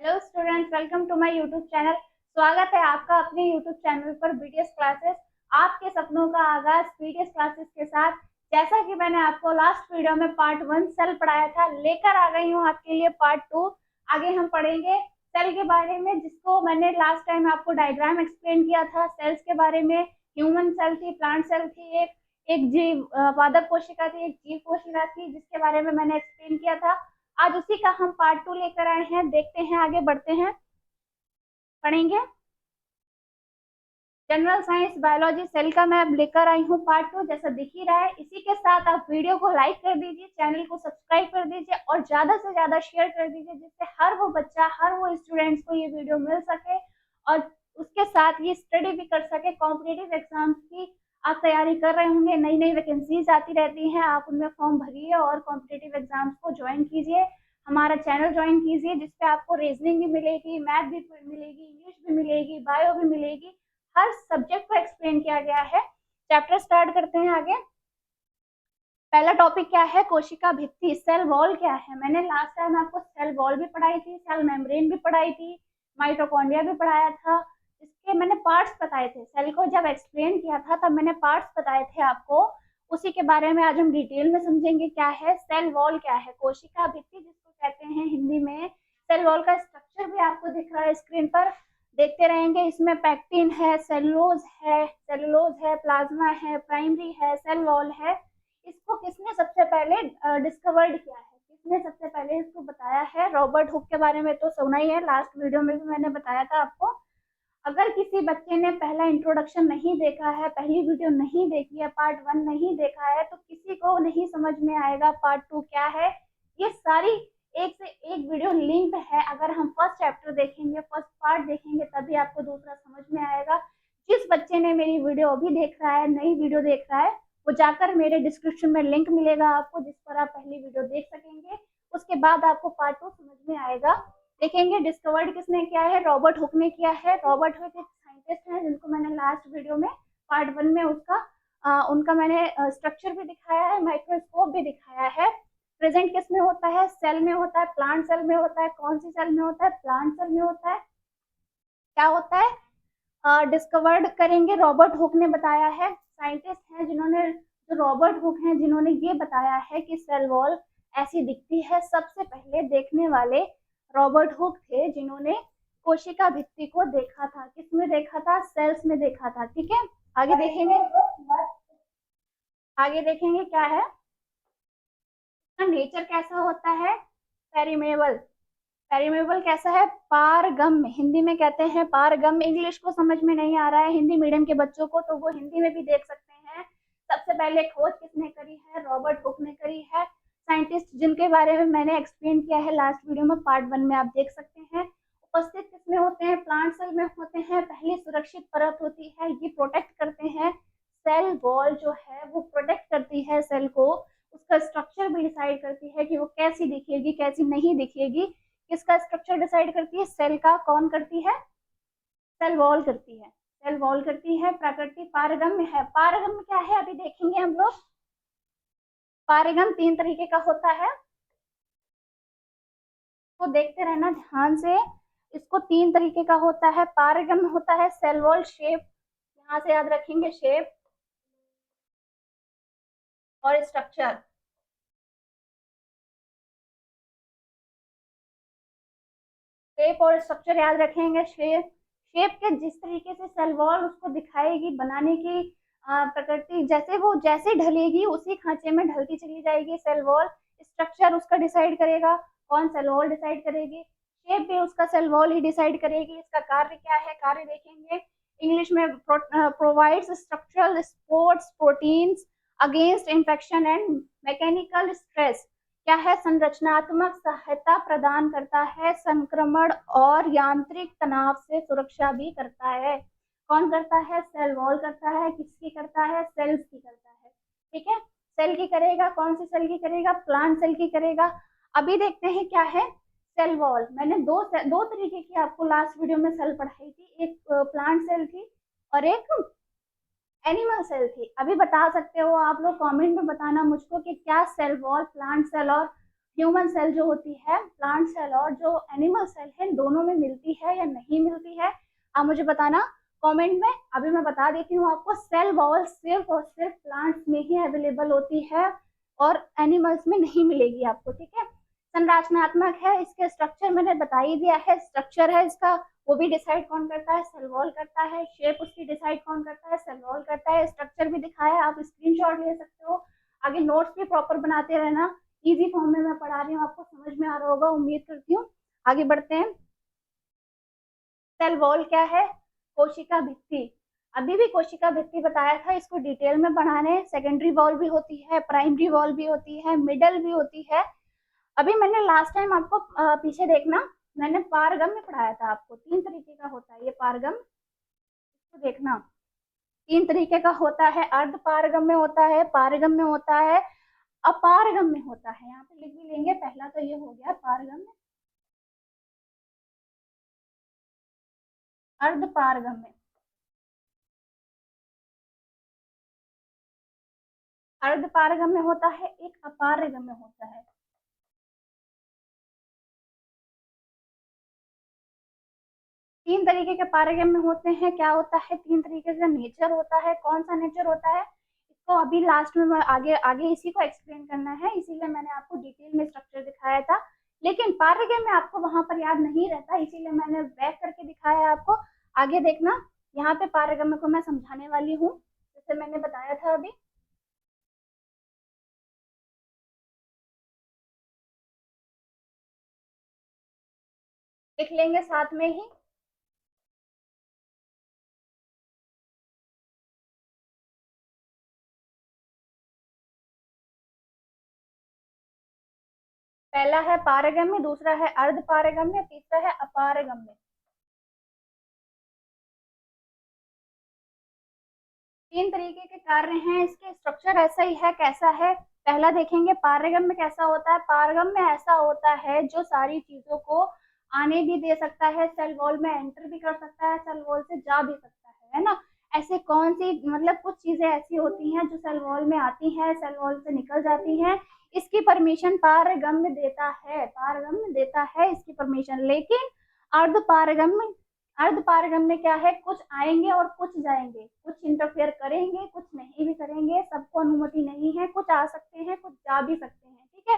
Hello students, welcome to my YouTube channel. स्वागत है आपका अपने यूट्यूब चैनल पर बीटीएस क्लासेस। आपके सपनों का आगाज बीटीएस क्लासेस के साथ। जैसा कि मैंने आपको लास्ट वीडियो में पार्ट 1 सेल पढ़ाया था, लेकर आ गई हूँ आपके लिए पार्ट 2। आगे हम पढ़ेंगे सेल के बारे में, जिसको मैंने लास्ट टाइम आपको डायग्राम एक्सप्लेन किया था सेल्स के बारे में। ह्यूमन सेल थी, प्लांट सेल थी, एक एक जीव पादप कोशिका थी, एक जीव कोशिका थी, जिसके बारे में मैंने एक्सप्लेन किया था। आज उसी का हम पार्ट 2 लेकर आए हैं। देखते हैं, आगे बढ़ते हैं, पढ़ेंगे। जनरल साइंस बायोलॉजी सेल का मैं अब लेकर आई हूँ पार्ट 2, जैसा दिख ही रहा है। इसी के साथ आप वीडियो को लाइक कर दीजिए, चैनल को सब्सक्राइब कर दीजिए और ज्यादा से ज्यादा शेयर कर दीजिए, जिससे हर वो बच्चा, हर वो स्टूडेंट्स को ये वीडियो मिल सके और उसके साथ ये स्टडी भी कर सके। कॉम्पिटेटिव एग्जाम्स की आप तैयारी कर रहे होंगे, नई नई वैकेंसीज आती रहती हैं, आप उनमें फॉर्म भरिए और कॉम्पिटेटिव एग्जाम्स को ज्वाइन कीजिए। हमारा चैनल ज्वाइन कीजिए, जिसपे आपको रीजनिंग भी मिलेगी, मैथ भी मिलेगी, इंग्लिश भी मिलेगी, बायो भी मिलेगी। हर सब्जेक्ट को एक्सप्लेन किया गया है। चैप्टर स्टार्ट करते हैं आगे। पहला टॉपिक क्या है? कोशिका भित्ति, सेल वॉल क्या है। मैंने लास्ट टाइम आपको सेल वॉल भी पढ़ाई थी, सेल मेम्ब्रेन भी पढ़ाई थी, माइटोकॉन्ड्रिया भी पढ़ाया था। इसके मैंने पार्ट्स बताए थे। सेल को जब एक्सप्लेन किया था तब मैंने पार्ट्स बताए थे आपको। उसी के बारे में आज हम डिटेल में समझेंगे। क्या है सेल वॉल, क्या है कोशिका भित्ति जिसको कहते हैं हिंदी में। सेल वॉल का स्ट्रक्चर भी आपको दिख रहा है स्क्रीन पर, देखते रहेंगे। इसमें पैक्टिन है, सेलुलोज है, प्लाज्मा है, प्राइमरी है, सेल वॉल है। इसको किसने सबसे पहले डिस्कवर्ड किया है, किसने सबसे पहले इसको बताया है? रॉबर्ट हुक के बारे में तो सुना ही है, लास्ट वीडियो में भी मैंने बताया था आपको। अगर किसी बच्चे ने पहला इंट्रोडक्शन नहीं देखा है, पहली वीडियो नहीं देखी है, पार्ट 1 नहीं देखा है, तो किसी को नहीं समझ में आएगा पार्ट 2 क्या है। ये सारी एक से एक वीडियो लिंक है। अगर हम फर्स्ट चैप्टर देखेंगे, फर्स्ट पार्ट देखेंगे, तभी आपको दूसरा समझ में आएगा। जिस बच्चे ने मेरी वीडियो अभी देख रहा है, नई वीडियो देख रहा है, वो जाकर मेरे डिस्क्रिप्शन में लिंक मिलेगा आपको, जिस पर आप पहली वीडियो देख सकेंगे। उसके बाद आपको पार्ट 2 समझ में आएगा। देखेंगे डिस्कवर्ड किसने किया है? रॉबर्ट हुक ने किया है। रॉबर्ट हुक एक साइंटिस्ट है, जिनको मैंने लास्ट वीडियो में पार्ट 1 में उनका मैंने स्ट्रक्चर भी दिखाया है, माइक्रोस्कोप भी दिखाया है। प्रेजेंट किस में होता है? सेल में होता है, प्लांट सेल में होता है। कौन सी सेल में होता है? प्लांट सेल में होता है। क्या होता है? डिस्कवर्ड करेंगे, रॉबर्ट हुक ने बताया है। साइंटिस्ट हैं जिन्होंने, जो रॉबर्ट हुक हैं, जिन्होंने ये बताया है कि सेल वॉल ऐसी दिखती है। सबसे पहले देखने वाले रॉबर्ट हुक थे, जिन्होंने कोशिका भित्ति को देखा था। किसमें देखा था? सेल्स में देखा था। ठीक है, आगे देखेंगे। आगे देखेंगे क्या है नेचर, कैसा होता है? पेरिमेबल। पेरिमेबल कैसा है? पारगम्य, हिंदी में कहते हैं पारगम्य। इंग्लिश को समझ में नहीं आ रहा है हिंदी मीडियम के बच्चों को, तो वो हिंदी में भी देख सकते हैं। सबसे पहले खोज किसने करी है? रॉबर्ट हुक ने करी है। साइंटिस्ट जिनके बारे में मैंने एक्सप्लेन किया है लास्ट वीडियो में, पार्ट 1 में आप देख सकते हैं। उपस्थित किसमें होते हैं? प्लांट सेल में होते हैं। पहली सुरक्षित परत होती है, ये प्रोटेक्ट करते हैं। सेल वॉल जो है वो प्रोटेक्ट करती है सेल को। उसका स्ट्रक्चर भी डिसाइड करती है कि वो कैसी दिखेगी, कैसी नहीं दिखेगी। किसका स्ट्रक्चर डिसाइड करती है? सेल का। कौन करती है? सेल वॉल करती है। सेल वॉल करती है। प्रकृति पारगम्य है। पारगम्य क्या है अभी देखेंगे हम लोग। पारगम्य 3 तरीके का होता है, तो देखते रहना ध्यान से। इसको 3 तरीके का होता है। पारगम्य होता है सेल वॉल शेप, यहाँ से याद रखेंगे, शेप और स्ट्रक्चर। शेप और स्ट्रक्चर याद रखेंगे। शेप, शेप के जिस तरीके से सेल वॉल उसको दिखाएगी, बनाने की प्रकृति, जैसे वो जैसे ढलेगी उसी खांचे में ढलती चली जाएगी सेल वॉल। स्ट्रक्चर उसका डिसाइड करेगा। कौन? सेल वॉल डिसाइड करेगी। शेप भी उसका सेल वॉल ही डिसाइड करेगी। इसका कार्य क्या है? कार्य देखेंगे इंग्लिश में। Provides structural supports proteins against infection and mechanical stress. क्या है? संरचनात्मक सहायता प्रदान करता है, संक्रमण और यांत्रिक तनाव से सुरक्षा भी करता है। कौन करता है? सेल वॉल करता है। किसकी करता है? सेल्स की करता है। ठीक है, सेल की करेगा। कौन सी सेल की करेगा? प्लांट सेल की करेगा। अभी देखते हैं क्या है सेल वॉल। मैंने दो तरीके की आपको लास्ट वीडियो में सेल पढ़ाई थी, एक प्लांट सेल थी और एक एनिमल सेल थी। अभी बता सकते हो आप लोग, कमेंट में बताना मुझको कि क्या सेल वॉल प्लांट सेल और ह्यूमन सेल जो होती है, प्लांट सेल और जो एनिमल सेल है, दोनों में मिलती है या नहीं मिलती है, आप मुझे बताना कमेंट में। अभी मैं बता देती हूँ आपको, सेल वॉल सिर्फ और सिर्फ प्लांट्स में ही अवेलेबल होती है और एनिमल्स में नहीं मिलेगी आपको, ठीक है। संरचनात्मक है, इसके स्ट्रक्चर मैंने बता ही दिया है, स्ट्रक्चर है इसका, वो भी डिसाइड कौन करता है, सेल वॉल करता है। शेप उसकी डिसाइड कौन करता है, सेल वॉल करता है। स्ट्रक्चर भी दिखाया है, आप स्क्रीनशॉट ले सकते हो। आगे नोट्स भी प्रॉपर बनाते रहना, इजी फॉर्म में मैं पढ़ा रही हूँ, आपको समझ में आ रहा होगा, उम्मीद करती हूँ। आगे बढ़ते हैं। सेल वॉल क्या है? कोशिका भित्ति। अभी भी कोशिका भित्ति बताया था, इसको डिटेल में पढ़ाने। सेकेंडरी वॉल भी होती है, प्राइमरी वॉल भी होती है, मिडल भी होती है। अभी मैंने लास्ट टाइम आपको पीछे देखना, मैंने पारगम में पढ़ाया था आपको, 3 तरीके का होता है ये पारगम, इसको देखना। 3 तरीके का होता है, अर्ध पारगम में होता है, पारगम में होता है, अपारगम में होता है। यहाँ पे लिख भी लेंगे, पहला तो ये हो गया पारगम में, अर्ध पारगम में। अर्ध पारगम में होता है, एक अपारगम में होता है। तीन तरीके के पारगम में होते हैं, क्या होता है? 3 तरीके का नेचर होता है। कौन सा नेचर होता है, इसको अभी लास्ट में आगे आगे इसी को एक्सप्लेन करना है, इसीलिए मैंने आपको डिटेल में स्ट्रक्चर दिखाया था। लेकिन पारगम में आपको वहां पर याद नहीं रहता, इसीलिए मैंने बैक करके दिखाया है आपको। आगे देखना, यहाँ पे पारगम को मैं समझाने वाली हूँ, जैसे मैंने बताया था अभी। लिख लेंगे साथ में ही। पहला है पारगम्य, दूसरा है अर्ध पारगम्य, तीसरा है अपारगम्य। 3 तरीके के कार्य हैं, इसके स्ट्रक्चर ऐसा ही है। कैसा है, पहला देखेंगे पारगम्य में कैसा होता है। पारगम्य में ऐसा होता है जो सारी चीजों को आने भी दे सकता है, सेल वॉल में एंटर भी कर सकता है, सेल वॉल से जा भी सकता है ना। ऐसे कौन सी, मतलब कुछ चीजें ऐसी होती हैं जो सेल वॉल में आती हैं, सेल वॉल से निकल जाती हैं, इसकी परमिशन पारगम्य देता है, पारगम्य देता है इसकी परमिशन। लेकिन अर्ध पारगम्य, अर्ध पारगम में क्या है, कुछ आएंगे और कुछ जाएंगे, कुछ इंटरफेयर करेंगे, कुछ नहीं भी करेंगे, सबको अनुमति नहीं है, कुछ आ सकते हैं, कुछ जा भी सकते हैं, ठीक है।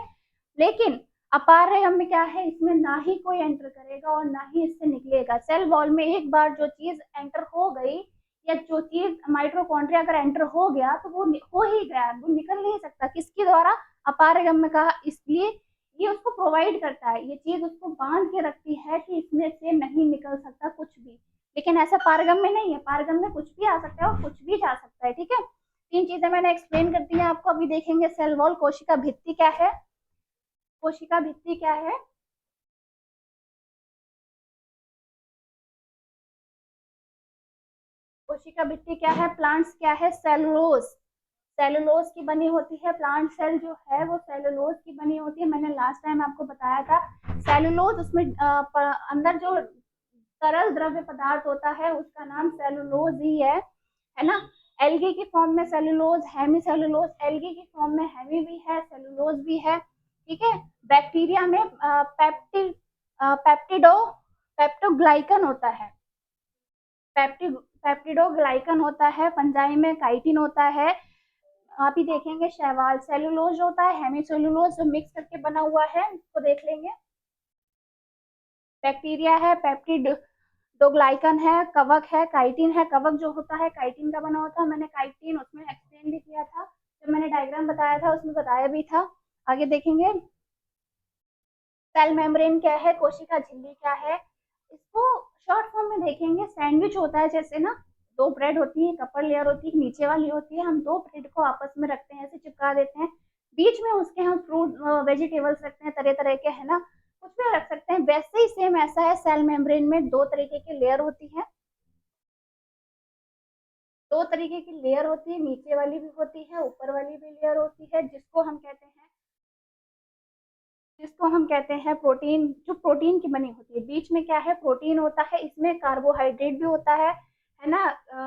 लेकिन अपारगम में क्या है, इसमें ना ही कोई एंटर करेगा और ना ही इससे निकलेगा। सेल वॉल में एक बार जो चीज एंटर हो गई, या जो चीज माइटोकॉन्ड्रिया अगर एंटर हो गया तो वो हो ही गया, वो निकल नहीं सकता। किसके द्वारा? अपारगम में कहा, इसलिए ये उसको प्रोवाइड करता है, ये चीज उसको बांध के रखती है कि इसमें से नहीं निकल सकता कुछ भी। लेकिन ऐसा पारगम में नहीं है, पारगम में कुछ भी आ सकता है और कुछ भी जा सकता है, ठीक है। 3 चीजें मैंने एक्सप्लेन कर दी है आपको। अभी देखेंगे सेल वॉल। कोशिका भित्ति क्या है? कोशिका भित्ति क्या है? कोशिका भित्ति क्या है? प्लांट्स क्या है? सेलुलोज, सेलुलोज की बनी होती है। प्लांट सेल जो है वो सेलुलोज की बनी होती है, मैंने लास्ट टाइम आपको बताया था। सेलुलोज, उसमें अंदर जो तरल द्रव्य पदार्थ होता है उसका नाम सेलुलोज ही है ना। एल्गी की फॉर्म में सेलुलोज, हेमी सेलुलोज, एल्गी की फॉर्म में हेमी भी है, सेलुलोज भी है, ठीक है। बैक्टीरिया में पेप्टिड पेप्टिडो पेप्टोग्लाइकन होता है, पेप्टिडोग्लाइकन होता है। फंजाई में काइटिन होता है। आप ही देखेंगे शैवाल, सेलुलोज होता है, हेमी सेलुलोज जो मिक्स करके बना हुआ है, इसको देख लेंगे। बैक्टीरिया है, पेप्टिड दो ग्लाइकन है, कवक है, काइटिन है। कवक जो होता है काइटिन का बना होता है, मैंने काइटिन उसमें एक्सप्लेन भी किया था, जब मैंने डायग्राम बताया था उसमें बताया भी था। आगे देखेंगे सेल मेम्ब्रेन क्या है, कोशिका झिल्ली क्या है। इसको शॉर्ट फॉर्म में देखेंगे, सैंडविच होता है जैसे ना, 2 ब्रेड होती है, अपर लेयर होती है, नीचे वाली होती है, हम 2 ब्रेड को आपस में रखते हैं, ऐसे चिपका देते हैं, बीच में उसके हम फ्रूट वेजिटेबल्स रखते हैं, तरह तरह के, है ना, कुछ भी रख सकते हैं। वैसे ही सेम ऐसा है, सेल मेम्ब्रेन में 2 तरीके की लेयर होती है, 2 तरीके की लेयर होती है, नीचे वाली भी होती है, ऊपर वाली भी लेयर होती है, जिसको हम कहते हैं प्रोटीन, जो प्रोटीन की बनी होती है। बीच में क्या है, प्रोटीन होता है, इसमें कार्बोहाइड्रेट भी होता है ना,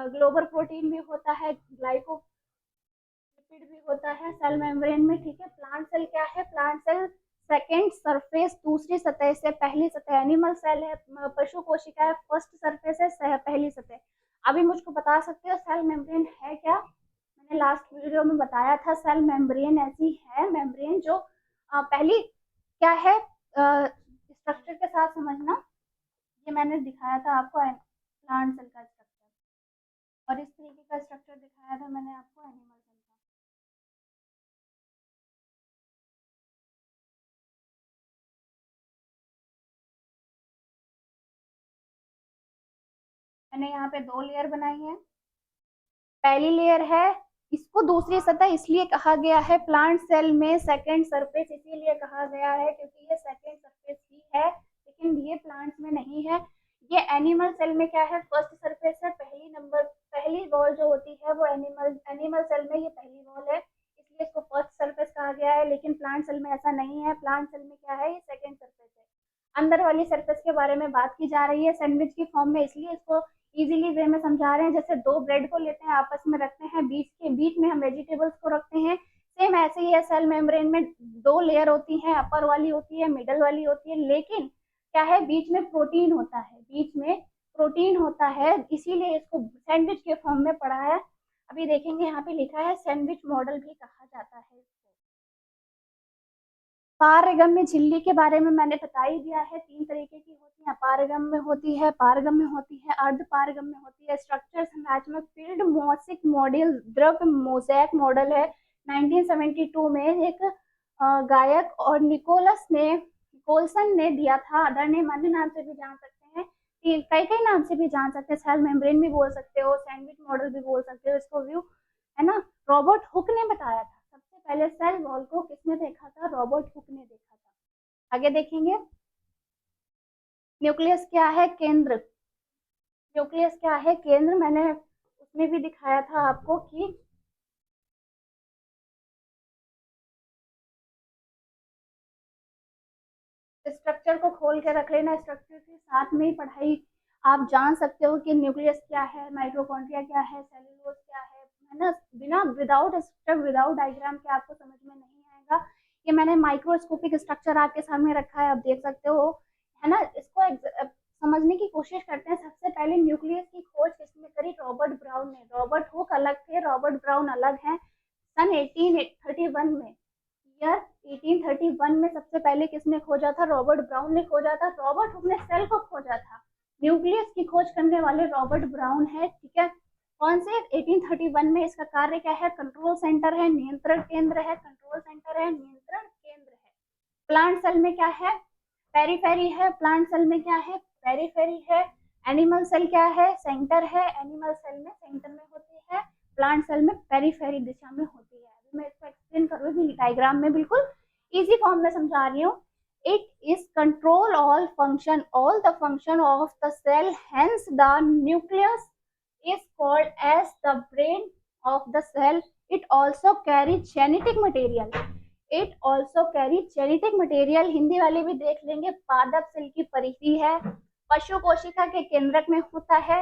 ग्लोबल प्रोटीन भी होता है, ग्लाइकोलिपिड भी होता है सेल मेम्ब्रेन में, ठीक है। प्लांट सेल क्या है, प्लांट सेल सेकेंड सरफेस दूसरी सतह से पहली सतह, एनिमल सेल है, पशु कोशिका है, फर्स्ट सरफेस है पहली सतह। अभी मुझको बता सकते हो सेल मेम्ब्रेन है क्या? मैंने लास्ट वीडियो में बताया था सेल मेम्ब्रेन ऐसी है मेम्ब्रेन जो पहली क्या है स्ट्रक्चर के साथ समझना। ये मैंने दिखाया था आपको प्लांट सेल का स्ट्रक्चर, और इस तरीके का स्ट्रक्चर दिखाया था मैंने आपको एनिमल सेल का। मैंने यहाँ पे 2 लेयर बनाई है। पहली लेयर है, इसको दूसरी सतह इसलिए कहा गया है प्लांट सेल में सेकेंड सरफेस इसीलिए कहा गया है क्योंकि ये सेकेंड सरफेस ही है, लेकिन ये प्लांट्स में नहीं है। ये एनिमल सेल में क्या है, फर्स्ट सरफेस है, पहली वॉल जो होती है वो एनिमल सेल में ये पहली वॉल है, इसलिए इसको फर्स्ट सरफेस कहा गया है। लेकिन प्लांट सेल में ऐसा नहीं है, प्लांट सेल में क्या है, ये सेकेंड सरफेस है। अंदर वाली सरफेस के बारे में बात की जा रही है सैंडविच की फॉर्म में, इसलिए इसको इजीली वे में समझा रहे हैं। जैसे 2 ब्रेड को लेते हैं, आपस में रखते हैं, बीच में हम वेजिटेबल्स को रखते हैं, सेम ऐसे ही है सेल मेम्ब्रेन में 2 लेयर होती हैं, अपर वाली होती है, मिडल वाली होती है, लेकिन क्या है बीच में प्रोटीन होता है, बीच में प्रोटीन होता है, इसीलिए इसको सैंडविच के फॉर्म में पढ़ा है। अभी देखेंगे यहाँ पे लिखा है सैंडविच मॉडल भी कहा जाता है। पारगम्य झिल्ली के बारे में मैंने बता ही दिया है, 3 तरीके की होती है, अपारगम्य होती है, पारगम्य होती है, अर्ध पारगम्य होती है। स्ट्रक्चर संरचना फील्ड मॉसिक मॉडल द्रव मोज़ेक मॉडल है। 1972 में एक गायक और निकोलसन ने दिया था। अदर नेम अन्य नाम से भी जान सकते हैं, कई कई नाम से भी जान सकते हैं, सेल मेम्ब्रेन भी बोल सकते हो, सैंडविच मॉडल भी बोल सकते हो, इसको व्यू है ना। रॉबर्ट हुक ने बताया था, सबसे पहले सेल वॉल को किसने देखा था, रॉबर्ट हुक ने देखा था। आगे देखेंगे न्यूक्लियस क्या है, केंद्र। न्यूक्लियस क्या है, केंद्र। मैंने उसमें भी दिखाया था आपको कि स्ट्रक्चर को खोल के रख लेना, स्ट्रक्चर के साथ में ही पढ़ाई आप जान सकते हो कि न्यूक्लियस क्या है, माइटोकॉन्ड्रिया क्या है, सेलुलोज क्या है ना। बिना विदाउट स्ट्रक्चर विदाउट डायग्राम के आपको समझ में नहीं आएगा। ये मैंने माइक्रोस्कोपिक स्ट्रक्चर आपके सामने रखा है, आप देख सकते हो, है ना। इसको समझने की कोशिश करते हैं। सबसे पहले न्यूक्लियस की खोज किसने करी, रॉबर्ट ब्राउन ने। रॉबर्ट हुक अलग थे, रॉबर्ट ब्राउन अलग हैं। सन 1831 में, ईयर 1831 में सबसे पहले किसने खोजा था, रॉबर्ट ब्राउन ने खोजा था। रॉबर्ट हुक ने सेल को खोजा था, न्यूक्लियस की खोज करने वाले रॉबर्ट ब्राउन है, ठीक है। कौन से 1831 में। इसका कार्य क्या है, कंट्रोल सेंटर है, नियंत्रण केंद्र है, कंट्रोल सेंटर है, नियंत्रण केंद्र है। प्लांट सेल में क्या है, पेरीफेरी है, प्लांट सेल में क्या है, पेरीफेरी है। एनिमल सेल क्या है, सेंटर है, एनिमल सेल में सेंटर में होती है, प्लांट सेल में पेरीफेरी दिशा में होती है। अभी मैं इसको एक्सप्लेन करूंगी डायग्राम में, बिल्कुल इजी फॉर्म में समझा रही हूँ। It is control all the function of the cell, hence the nucleus is called as the brain of the cell. It also carries genetic material. It also carries genetic material. Hindi वाले भी देख लेंगे। पादप cell की परिधि है, पशु कोशिका के केंद्रक में होता है,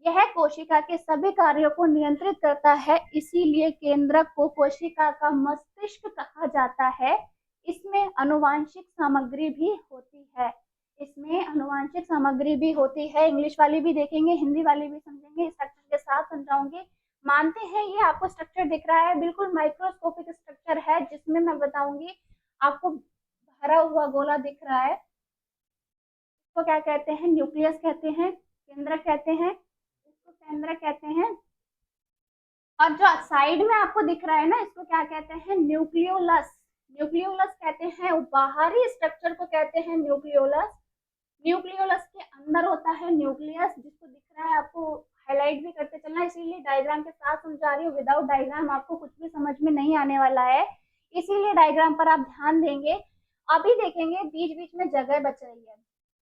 यह कोशिका के सभी कार्यों को नियंत्रित करता है, इसीलिए केंद्रक को कोशिका का मस्तिष्क कहा जाता है। इसमें आनुवांशिक सामग्री भी होती है, इसमें आनुवांशिक सामग्री भी होती है। इंग्लिश वाली भी देखेंगे, हिंदी वाली भी समझेंगे, स्ट्रक्चर के साथ समझाऊंगी। मानते हैं ये आपको स्ट्रक्चर दिख रहा है, बिल्कुल माइक्रोस्कोपिक स्ट्रक्चर है, जिसमें मैं बताऊंगी आपको भरा हुआ गोला दिख रहा है, इसको क्या कहते हैं, न्यूक्लियस कहते हैं, केंद्रक कहते हैं, इसको केंद्रक कहते हैं। और जो साइड में आपको दिख रहा है ना, इसको क्या कहते हैं, न्यूक्लियोलस। न्यूक्लियोलस कहते हैं, बाहरी स्ट्रक्चर को कहते हैं न्यूक्लियोलस। न्यूक्लियोलस के अंदर होता है न्यूक्लियस, जिसको दिख रहा है आपको, हाईलाइट भी करते चलना, इसीलिए डायग्राम के साथ समझा रही हूँ, विदाउट डायग्राम आपको कुछ भी समझ में नहीं आने वाला है, इसीलिए डायग्राम पर आप ध्यान देंगे। अभी देखेंगे बीच बीच में जगह बच रही है,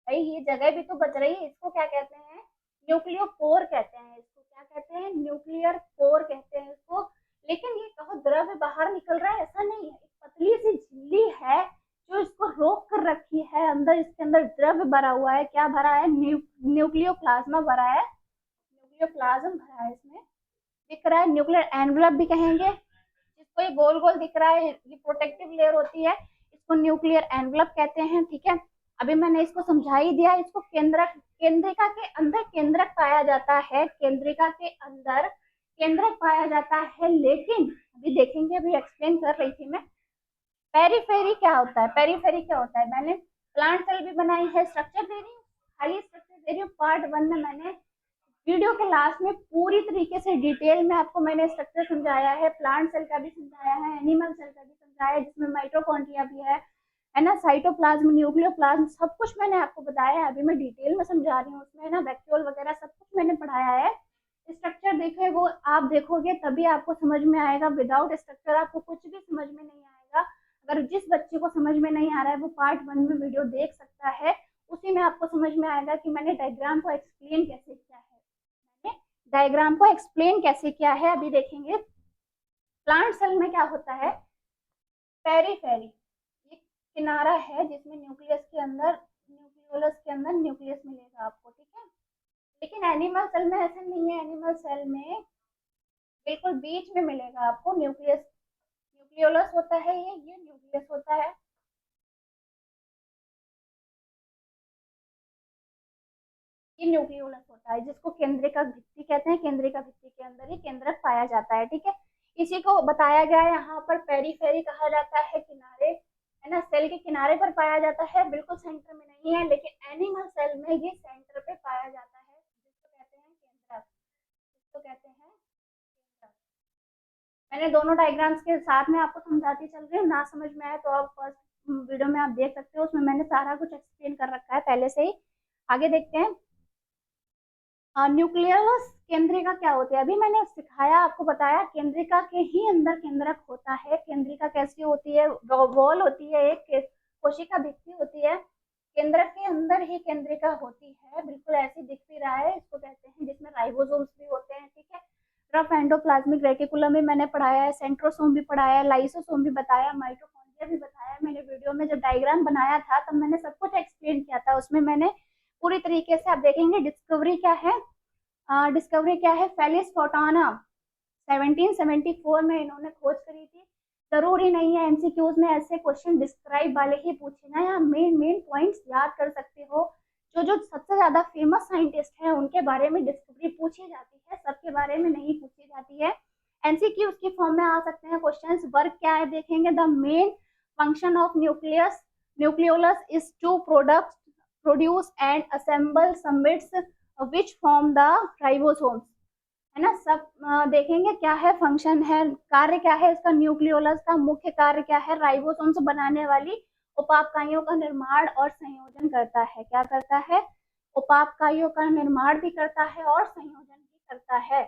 भाई ये जगह भी तो बच रही है, इसको क्या कहते हैं, न्यूक्लियोपोर कहते हैं, इसको क्या कहते हैं, न्यूक्लियर पोर कहते हैं इसको। लेकिन ये कहो द्रव्य बाहर निकल रहा है, ऐसा नहीं है, एक पतली सी झिल्ली है जो इसको रोक कर रखी है, अंदर इसके अंदर द्रव्य भरा हुआ है। क्या भरा है, न्यूक्लियोप्लाज्मा भरा है, न्यूक्लियोप्लाज्म भरा है, इसमें दिख रहा है। न्यूक्लियर एनवलप भी कहेंगे, जिसको ये गोल गोल दिख रहा है, ये प्रोटेक्टिव लेयर होती है, इसको न्यूक्लियर एनवलप कहते हैं, ठीक है। अभी मैंने इसको समझा ही दिया। इसको केंद्रिका के अंदर केंद्रक पाया जाता है, केंद्रिका के अंदर केंद्रक पाया जाता है। लेकिन अभी देखेंगे, अभी एक्सप्लेन कर रही थी मैं, पेरीफेरी क्या होता है। पेरीफेरी क्या होता है, मैंने प्लांट सेल भी बनाई है, स्ट्रक्चर दे रही हूँ, खाली स्ट्रक्चर दे रही हूँ। पार्ट 1 में मैंने वीडियो के लास्ट में पूरी तरीके से डिटेल में आपको मैंने स्ट्रक्चर समझाया है, प्लांट सेल का भी समझाया है, एनिमल सेल का भी समझाया है, जिसमें माइटोकॉन्ड्रिया भी है ना, साइटोप्लाज्म, न्यूक्लियोप्लाज्म, सब कुछ मैंने आपको बताया है। अभी मैं डिटेल में समझा रही हूँ, उसमें ना वैक्यूल वगैरह सब कुछ मैंने पढ़ाया है। स्ट्रक्चर देखे वो आप देखोगे तभी आपको समझ में आएगा, विदाउट स्ट्रक्चर आपको कुछ भी समझ में नहीं आएगा। अगर जिस बच्चे को समझ में नहीं आ रहा है वो पार्ट 1 में वीडियो देख सकता है, उसी में आपको समझ में आएगा कि मैंने डायग्राम को एक्सप्लेन कैसे किया है। मैंने डायग्राम को एक्सप्लेन कैसे किया है, अभी देखेंगे। प्लांट सेल में क्या होता है, पेरीफेरी एक किनारा है जिसमें न्यूक्लियस के अंदर, न्यूक्लियोलस के अंदर न्यूक्लियस मिलेगा आपको, ठीक है। लेकिन एनिमल सेल में ऐसा नहीं है, एनिमल सेल में बिल्कुल बीच में मिलेगा आपको न्यूक्लियस। न्यूक्लियोलस होता है ये न्यूक्लियस होता है। ये न्यूक्लियोलस होता है, जिसको केंद्रिका भित्ति कहते हैं। केंद्रिका भित्ति के अंदर ही केंद्रक पाया जाता है, ठीक है। इसी को बताया गया है यहाँ पर, पेरीफेरी कहा जाता है, किनारे, है ना, सेल के किनारे पर पाया जाता है, बिल्कुल सेंटर में नहीं है। लेकिन एनिमल सेल में ये सेंटर पे पाया जाता है, जिसको कहते हैं केंद्रक, जिसको कहते हैं केंद्रक। मैंने दोनों डायग्राम्स के साथ में आपको समझाती चल रही हूँ, ना समझ में आए तो आप फर्स्ट वीडियो में आप देख सकते हो, उसमें मैंने सारा कुछ एक्सप्लेन कर रखा है पहले से ही। आगे देखते हैं, न्यूक्लियस केंद्रिका क्या होती है। अभी मैंने सिखाया, आपको बताया, केंद्रिका के ही अंदर केंद्रक होता है। केंद्रिका कैसी होती है, वॉल होती है, एक कोशिका भित्ति होती है, केंद्रक के अंदर ही केंद्रिका होती है, बिल्कुल ऐसी दिख भी रहा है, इसको कहते हैं, जिसमें राइबोसोम्स भी होते हैं, ठीक है। रफ एंडोप्लाज्मिक रेटिकुलम भी मैंने पढ़ाया है, सेंट्रोसोम भी पढ़ाया है, लाइसोसोम भी बताया, माइटोकॉन्ड्रिया भी बताया। मैंने वीडियो में जब डायग्राम बनाया था तब मैंने सब कुछ एक्सप्लेन किया था, उसमें मैंने पूरी तरीके से, आप देखेंगे डिस्कवरी क्या है, डिस्कवरी क्या है, फेलिस फोंटाना 1774 में इन्होंने खोज करी थी। जरूरी नहीं है एमसीक्यूज में ऐसे क्वेश्चन डिस्क्राइब वाले ही पूछना है, मेन मेन पॉइंट्स याद कर सकते हो। जो जो सबसे ज्यादा फेमस साइंटिस्ट हैं उनके बारे में डिस्कवरी पूछी जाती है, सबके बारे में नहीं पूछी जाती है। एमसीक्यूज की फॉर्म में आ सकते हैं क्वेश्चंस। वर्क क्या है देखेंगे, the main function of nucleolus is to produce and assemble summits which form the ribosomes, है ना। सब देखेंगे क्या है फंक्शन है, कार्य क्या है इसका, न्यूक्लियोलस का मुख्य कार्य क्या है, राइबोसोम्स बनाने वाली उपापकाइयों का निर्माण और संयोजन करता है। क्या करता है, उपापकाइयों का निर्माण भी करता है और संयोजन भी करता है।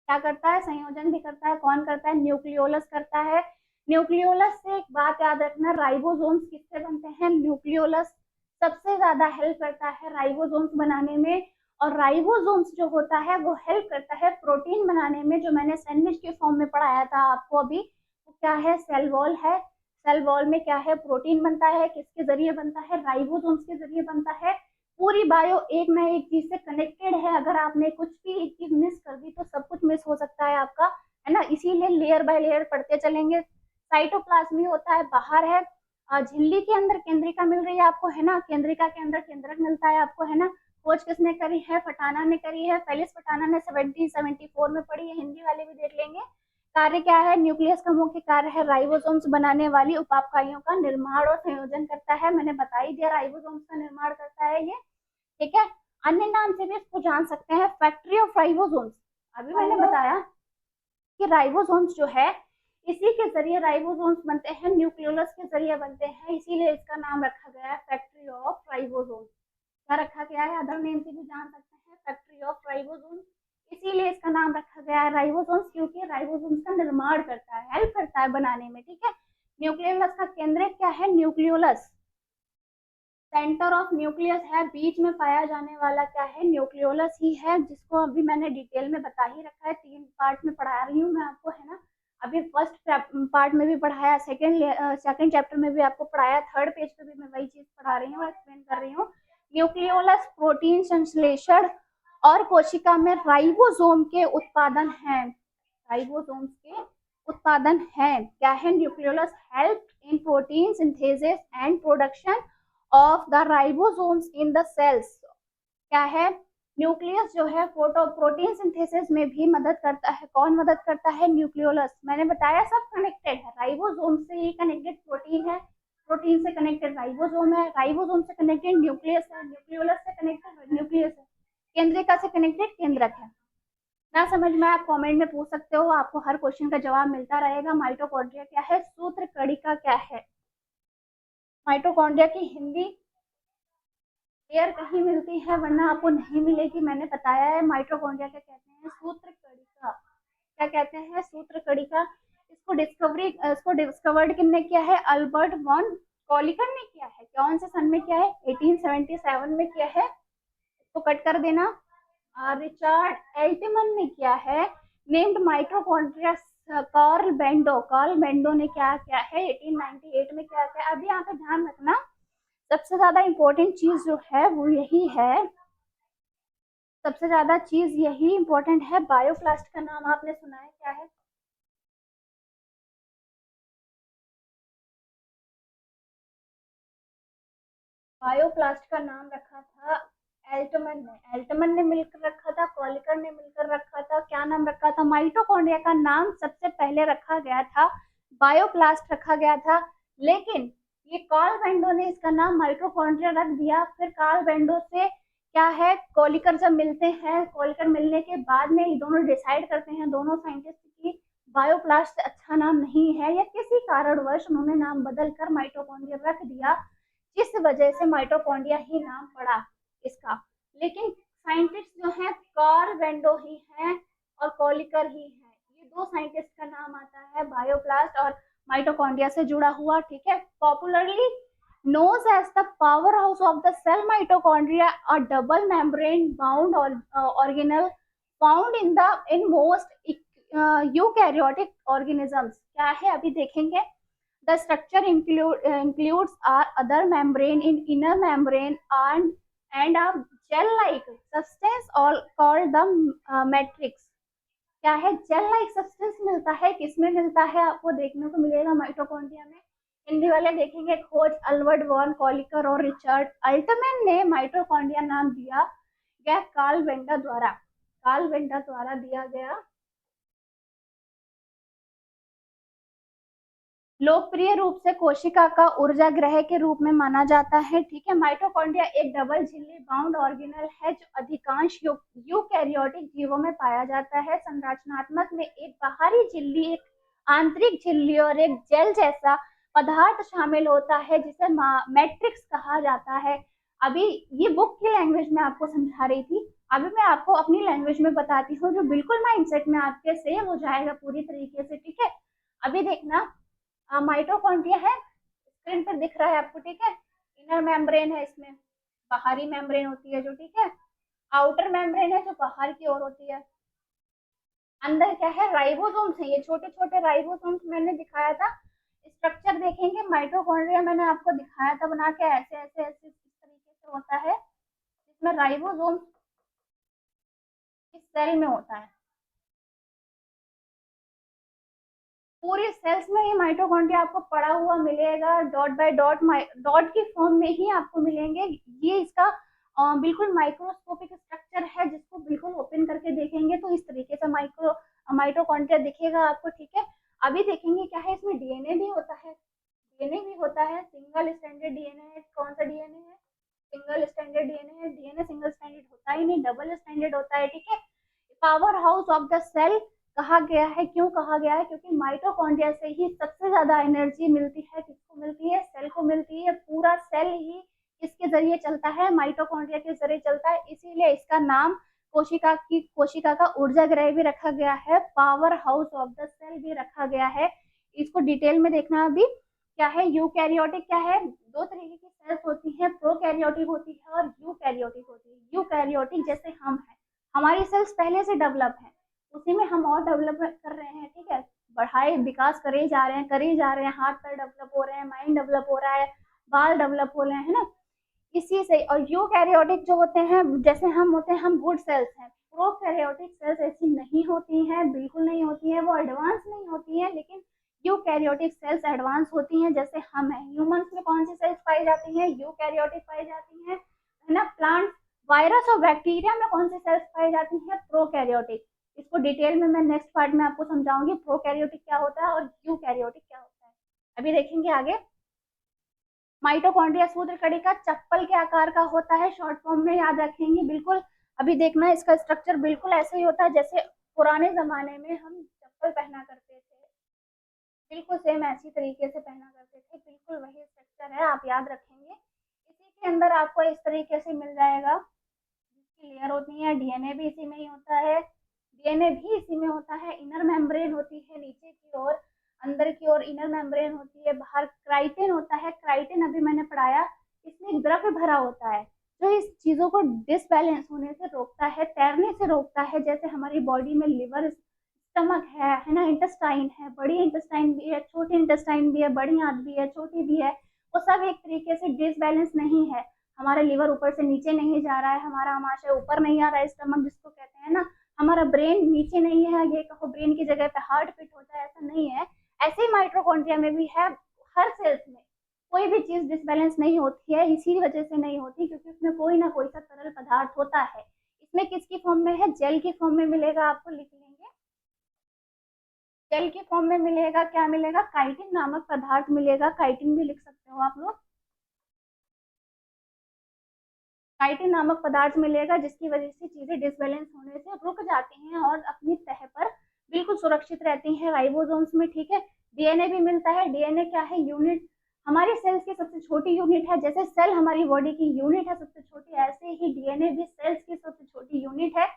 क्या करता है, संयोजन भी करता है। कौन करता है, न्यूक्लियोलस करता है। न्यूक्लियोलस से एक बात याद रखना, राइबोसोम्स किससे बनते हैं, न्यूक्लियोलस सबसे ज्यादा हेल्प करता है राइबोसोम्स बनाने में। और राइबोसोम्स जो होता है वो हेल्प करता है प्रोटीन बनाने में, जो मैंने सैंडविच के फॉर्म में पढ़ाया था आपको अभी। वो क्या है, सेल वॉल है। सेल वॉल में क्या है, प्रोटीन बनता है, किसके जरिए बनता है, राइबोसोम्स के जरिए बनता है। पूरी बायो एक ना एक चीज से कनेक्टेड है, अगर आपने कुछ भी एक चीज मिस कर दी तो सब कुछ मिस हो सकता है आपका, है ना। इसीलिए लेयर बाय लेयर पढ़ते चलेंगे। साइटोप्लाज्मी होता है, बाहर है। झिल्ली के अंदर केंद्रिका मिल रही है आपको, है ना, केंद्रिका के अंदर केंद्रक मिलता है आपको, है ना। खोज किसने करी है, फटाना ने करी है, फेलिस फटाना ने 1774 में पढ़ी है, हिंदी वाले भी देख लेंगे। कार्य क्या है, न्यूक्लियस का मुख्य कार्य है राइबोसोम्स बनाने वाली उपापकाइयों का निर्माण और संयोजन करता है। मैंने बता ही दिया, राइबोसोम्स का निर्माण करता है ये, ठीक है। अन्य नाम से भी इसको जान सकते हैं, फैक्ट्री ऑफ राइबोसोम्स। अभी मैंने बताया कि राइबोसोम्स जो है, इसी के जरिए राइबोसोम्स बनते हैं, न्यूक्लियोलस के जरिए बनते हैं, इसीलिए इसका नाम रखा गया है फैक्ट्री ऑफ राइबोसोम्स। क्या रखा गया है, अदर नेम से भी जान सकते हैं, फैक्ट्री ऑफ राइबोसोम्स। इसीलिए इसका नाम रखा गया है राइबोसोम्स, क्योंकि राइबोसोम्स का निर्माण करता है, हेल्प करता है बनाने में, ठीक है। न्यूक्लियोलस का केंद्र क्या है, न्यूक्लियोलस सेंटर ऑफ न्यूक्लियस है, बीच में पाया जाने वाला क्या है, न्यूक्लियोलस ही है, जिसको अभी मैंने डिटेल में बता ही रखा है। 3 पार्ट में पढ़ा रही हूँ मैं आपको, है ना। अभी फर्स्ट पार्ट में भी पढ़ाया, सेकंड चैप्टर में भी आपको पढ़ाया, थर्ड पेज पे भी मैं वही चीज पढ़ा रही हूँ, एक्सप्लेन कर रही हूँ। न्यूक्लियोलस प्रोटीन संश्लेषण और कोशिका में राइबोसोम के उत्पादन है, राइबोसोम्स के उत्पादन है। क्या है? Nucleolus help in protein synthesis and production of the ribosomes in the cells. क्या है? न्यूक्लियस जो है फोटो प्रोटीन सिंथेसिस में भी मदद करता है। कौन मदद करता है? न्यूक्लियोलस। मैंने बताया सब कनेक्टेड है, राइबोसोम से ही कनेक्टेड प्रोटीन है, प्रोटीन से कनेक्टेड राइबोसोम है, राइबोसोम से कनेक्टेड न्यूक्लियस है, न्यूक्लियोलस से कनेक्टेड न्यूक्लियस है, केंद्रिका से कनेक्टेड केंद्रक है। ना समझ में आप कमेंट में पूछ सकते हो, आपको हर क्वेश्चन का जवाब मिलता रहेगा। माइटोकॉन्ड्रिया क्या है? सूत्र कणिका क्या है? माइटोकॉन्ड्रिया की हिंदी एयर कहीं मिलती है वरना आपको नहीं मिलेगी, मैंने बताया है। माइटोकॉन्ड्रिया क्या कहते हैं? सूत्र कणिका। क्या कहते हैं? सूत्र कणिका। इसको डिस्कवर्ड किसने किया है? अल्बर्ट वॉन कॉलिकर ने किया है। कौन से सन में किया है? 1877 में किया है। इसको कट कर देना। रिचार्ड एल्टमन ने किया है। नेम्ड माइटोकॉन्ड्रिया कार्ल बेंडो ने क्या किया है? 1898 में क्या किया? अभी यहाँ पे ध्यान रखना, सबसे ज्यादा इंपॉर्टेंट चीज जो है वो यही है, सबसे ज्यादा चीज यही इंपॉर्टेंट है। बायोप्लास्ट का नाम आपने सुना है? क्या है? बायोप्लास्ट का नाम रखा था एल्टमन ने मिलकर रखा था, कॉलिकर ने मिलकर रखा था। क्या नाम रखा था? माइटोकॉन्ड्रिया का नाम सबसे पहले रखा गया था, बायोप्लास्ट रखा गया था, लेकिन ये कार्ल बेंडो ने इसका नाम माइटोकॉन्ड्रिया रख दिया। फिर कार्ल बेंडो से क्या है, कॉलिकर जब मिलते हैं, कॉलिकर मिलने के बाद में ये दोनों डिसाइड करते हैं, दोनों साइंटिस्ट की बायोप्लास्ट अच्छा नाम नहीं है, या किसी कारणवश उन्होंने नाम बदल कर माइटोकॉन्ड्रिया रख दिया, जिस वजह से माइटोकॉन्ड्रिया ही नाम पड़ा इसका। लेकिन साइंटिस्ट जो है कार्ल बेंडो ही हैं और कॉलिकर ही हैं, ये दो साइंटिस्ट का नाम आता है बायोप्लास्ट और माइटोकॉन्ड्रिया से जुड़ा हुआ। ठीक है, popularly knows as the powerhouse of the cell mitochondria, a double membrane bound organelle found in most eukaryotic organisms। क्या है अभी देखेंगे। The structure includes our other membrane in inner membrane and a gel-like substance all called the matrix। क्या है? Gel like substance मिलता है। किसमें मिलता है? आपको देखने को मिलेगा माइटोकॉन्ड्रिया में। हिंदी वाले देखेंगे, खोज अल्बर्ट वॉन कॉलिकर और रिचर्ड अल्टमैन ने माइटोकॉन्ड्रिया नाम दिया गया कार्ल वेंडा द्वारा दिया गया। लोकप्रिय रूप से कोशिका का ऊर्जा ग्रह के रूप में माना जाता है। ठीक है, माइटोकॉन्ड्रिया एक डबल झिल्ली बाउंड ऑर्गेनल है जो अधिकांश यूकैरियोटिक जीवों में पाया जाता है। संरचनात्मक में एक बाहरी झिल्ली, एक आंतरिक झिल्ली और एक जेल जैसा पदार्थ शामिल होता है जिसे मैट्रिक्स कहा जाता है। अभी ये बुक की लैंग्वेज में आपको समझा रही थी, अभी मैं आपको अपनी लैंग्वेज में बताती हूँ जो बिल्कुल माइंडसेट में आपके सेम हो जाएगा पूरी तरीके से। ठीक है, अभी देखना, माइटोकॉन्ड्रिया है, स्क्रीन पर दिख रहा है आपको। ठीक है, इनर मेम्ब्रेन है, इसमें बाहरी मेम्ब्रेन होती है जो, ठीक है, आउटर मेम्ब्रेन है जो बाहर की ओर होती है। अंदर क्या है? राइबोसोम्स है, ये छोटे छोटे राइबोसोम्स मैंने दिखाया था। स्ट्रक्चर देखेंगे माइटोकॉन्ड्रिया मैंने आपको दिखाया था बना के, ऐसे ऐसे ऐसे इस तरीके से होता है, इसमें राइबोसोम इस सेल में होता है। पूरे सेल्स में ये माइटोकॉन्ड्रिया आपको पड़ा हुआ मिलेगा, डॉट बाय डॉट डॉट की फॉर्म में ही आपको मिलेंगे। ये इसका बिल्कुल माइक्रोस्कोपिक स्ट्रक्चर है, जिसको बिल्कुल ओपन करके देखेंगे तो इस तरीके से माइटोकॉन्ड्रिया दिखेगा आपको। ठीक है, अभी देखेंगे क्या है, इसमें डीएनए भी होता है, डीएनए भी होता है। सिंगल स्टैंडर्ड डीएनए है। कौन सा डीएनए है? सिंगल स्टैंडर्ड डीएनए है। डीएनए सिंगल स्टैंडर्ड होता ही नहीं, डबल स्टैंडर्ड होता है। ठीक है, power house of the cell कहा गया है। क्यों कहा गया है? क्योंकि माइटोकॉन्ड्रिया से ही सबसे ज्यादा एनर्जी मिलती है। किसको मिलती है? सेल को मिलती है। पूरा सेल ही इसके जरिए चलता है, माइटोकॉन्ड्रिया के जरिए चलता है, इसीलिए इसका नाम कोशिका का ऊर्जा ग्रह भी रखा गया है, power house of the cell भी रखा गया है। इसको डिटेल में देखना। अभी क्या है? यूकैरियोटिक क्या है? दो तरीके की सेल्स होती हैं, प्रोकैरियोटिक होती है और यूकैरियोटिक होती है। यूकैरियोटिक जैसे हम हैं, हमारी सेल्स पहले से डेवलप है, उसी में हम और डेवलप कर रहे हैं। ठीक है, बढ़ाए विकास करे जा रहे हैं, हाथ पैर डेवलप हो रहे हैं, माइंड डेवलप हो रहा है, बाल डेवलप हो रहे हैं, है ना, इसी से। और यूकैरियोटिक जो होते हैं, जैसे हम होते हैं, हम गुड सेल्स हैं, प्रोकैरियोटिक सेल्स ऐसी नहीं होती हैं, बिल्कुल नहीं होती हैं, वो एडवांस नहीं होती हैं, लेकिन यूकैरियोटिक सेल्स एडवांस होती हैं। जैसे हम हैं, ह्यूमंस में कौन सी सेल्स पाई जाती हैं? यूकैरियोटिक पाई जाती हैं, है ना। प्लांट, वायरस और बैक्टीरिया में कौन सी सेल्स पाई जाती हैं? प्रोकैरियोटिक। इसको डिटेल में मैं नेक्स्ट पार्ट में आपको समझाऊंगी, प्रोकैरियोटिक क्या होता है और यूकैरियोटिक क्या होता है। अभी देखेंगे आगे। माइटोकॉन्ड्रिया सूत्रकड़ी का चप्पल के आकार का होता है, शॉर्ट फॉर्म में याद रखेंगे बिल्कुल। अभी देखना, इसका स्ट्रक्चर बिल्कुल ऐसे ही होता है जैसे पुराने जमाने में हम चप्पल पहना करते थे, बिल्कुल सेम ऐसी तरीके से पहना करते थे, बिल्कुल वही स्ट्रक्चर है, आप याद रखेंगे। इसी के अंदर आपको इस तरीके से मिल जाएगा, जिसकी लेयर होती है, डीएनए भी इसी में ही होता है, डीएनए भी इसी में होता है। इनर मेम्ब्रेन होती है नीचे की ओर, अंदर की ओर इनर मेम्ब्रेन होती है, बाहर क्राइटिन होता है। क्राइटिन अभी मैंने पढ़ाया, इसमें द्रव्य भरा होता है जो इस चीजों को डिसबैलेंस होने से रोकता है, तैरने से रोकता है। जैसे हमारी बॉडी में लिवर, स्टमक है ना, इंटेस्टाइन है, बड़ी इंटेस्टाइन भी है, छोटी इंटेस्टाइन भी है, बड़ी आंत भी है, छोटी भी है, वो सब एक तरीके से डिसबैलेंस नहीं है। हमारा लिवर ऊपर से नीचे नहीं जा रहा है, हमारा आमाशय ऊपर नहीं आ रहा है, स्टमक जिसको कहते हैं ना, हमारा ब्रेन नीचे नहीं है, ये कहो ब्रेन की जगह पे हार्ट फिट होता है, ऐसा नहीं है। ऐसे ही माइटोकॉन्ड्रिया में भी है, हर सेल्स में कोई भी चीज डिसबैलेंस नहीं होती है, इसी वजह से नहीं होती क्योंकि उसमें कोई ना कोई सा तरल पदार्थ होता है। इसमें किसकी फॉर्म में है? जेल की फॉर्म में मिलेगा, आपको लिख लेंगे। जेल की फॉर्म में मिलेगा, क्या मिलेगा? काइटिन नामक पदार्थ मिलेगा, काइटिन भी लिख सकते हो आप लोग। काइटिन नामक पदार्थ मिलेगा, जिसकी वजह से चीजें डिसबैलेंस होने से रुक जाती हैं और अपनी तह पर बिल्कुल सुरक्षित रहती हैं राइबोसोम्स में, ठीक है। डीएनए भी मिलता है। डीएनए क्या है? यूनिट, हमारी सेल्स की सबसे छोटी यूनिट है। जैसे सेल हमारी बॉडी की यूनिट है सबसे छोटी, ऐसे ही डीएनए भी सेल्स की सबसे छोटी यूनिट है,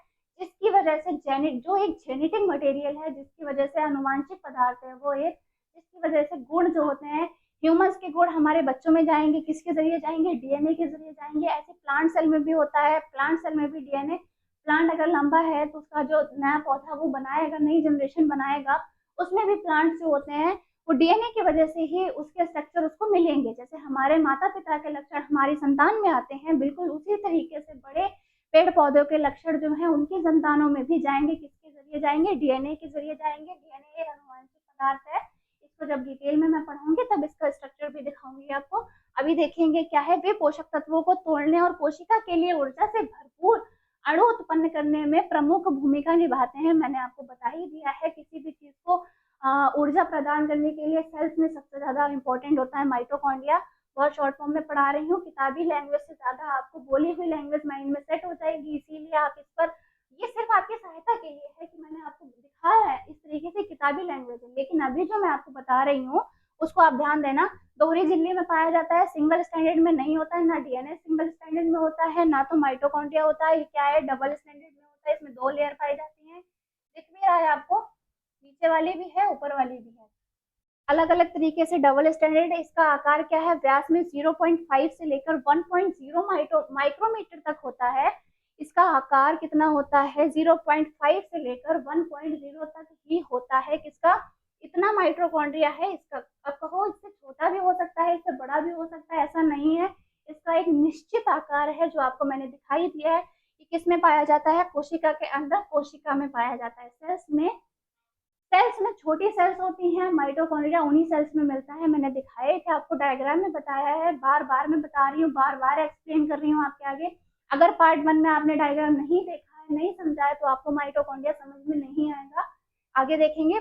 जिसकी वजह से जेनेट, जो एक जेनेटिक मटेरियल है, जिसकी वजह से अनुवांशिक पदार्थ है, वो एक, जिसकी वजह से गुण जो होते हैं, ह्यूमंस के गुण हमारे बच्चों में जाएंगे, किसके जरिए जाएंगे? डीएनए के जरिए जाएंगे। ऐसे प्लांट सेल में भी होता है, प्लांट सेल में भी डीएनए, प्लांट अगर लंबा है तो उसका जो नया पौधा वो बनाएगा, नई जनरेशन बनाएगा, उसमें भी प्लांट्स जो होते हैं वो डीएनए की वजह से ही उसके स्ट्रक्चर उसको मिलेंगे। जैसे हमारे माता पिता के लक्षण हमारी संतान में आते हैं, बिल्कुल उसी तरीके से बड़े पेड़ पौधों के लक्षण जो है उनकी संतानों में भी जाएंगे। किसके जरिए जाएंगे? डीएनए के जरिए जाएंगे। डीएनए एक अनुवांशिक पदार्थ है, इसको जब डिटेल में मैं पढ़ाऊंगी तब इसका स्ट्रक्चर भी दिखाऊंगी आपको। अभी देखेंगे क्या है, वे पोषक तत्वों को तोड़ने और कोशिका के लिए ऊर्जा से भरपूर अणु उत्पन्न करने में प्रमुख भूमिका निभाते हैं। मैंने आपको बता ही दिया है, किसी भी चीज को ऊर्जा प्रदान करने के लिए सेल्स में सबसे ज्यादा इंपॉर्टेंट होता है माइटोकॉन्ड्रिया। बहुत शॉर्ट फॉर्म में पढ़ा रही हूँ, किताबी लैंग्वेज से ज्यादा आपको बोली हुई लैंग्वेज माइंड में सेट हो जाएगी, इसीलिए आप इस पर, ये सिर्फ आपकी सहायता के लिए है कि मैंने आपको दिखाया है इस तरीके से किताबी लैंग्वेज है, लेकिन अभी जो मैं आपको बता रही हूँ उसको आप ध्यान देना। दोहरी झिल्ली में पाया जाता है, सिंगल स्टैंडर्ड में नहीं होता है, ना डीएनए सिंगल स्टैंडर्ड में होता है, ना तो माइटोकॉन्ड्रिया होता है। ये क्या है? डबल स्टैंडर्ड में होता है, इसमें 2 लेयर पाई जाती है। दिख भी रहा है आपको, नीचे वाली भी है, ऊपर वाली भी है, अलग अलग तरीके से डबल स्टैंडर्ड। इसका आकार क्या है? व्यास में 0.5 से लेकर 1.0 माइक्रोमीटर तक होता है। इसका आकार कितना होता है? 0.5 से लेकर 1.0 तक ही होता है। किसका? इतना माइटोकॉन्ड्रिया है इसका। अब कहो इससे छोटा भी हो सकता है, इससे बड़ा भी हो सकता है, ऐसा नहीं है। इसका एक निश्चित आकार है जो आपको मैंने दिखाई दिया है। कि किस में पाया जाता है? कोशिका के अंदर, कोशिका में पाया जाता है, सेल्स में। सेल्स में छोटी सेल्स होती हैं, माइटोकॉन्ड्रिया उन्हीं सेल्स में मिलता है। मैंने दिखाए थे आपको, डायग्राम में बताया है, बार बार मैं बता रही हूँ, बार बार एक्सप्लेन कर रही हूँ आपके आगे। अगर पार्ट 1 में आपने डायग्राम नहीं देखा है, नहीं समझा है, तो आपको माइटोकॉन्ड्रिया समझ में नहीं आएगा। आगे देखेंगे।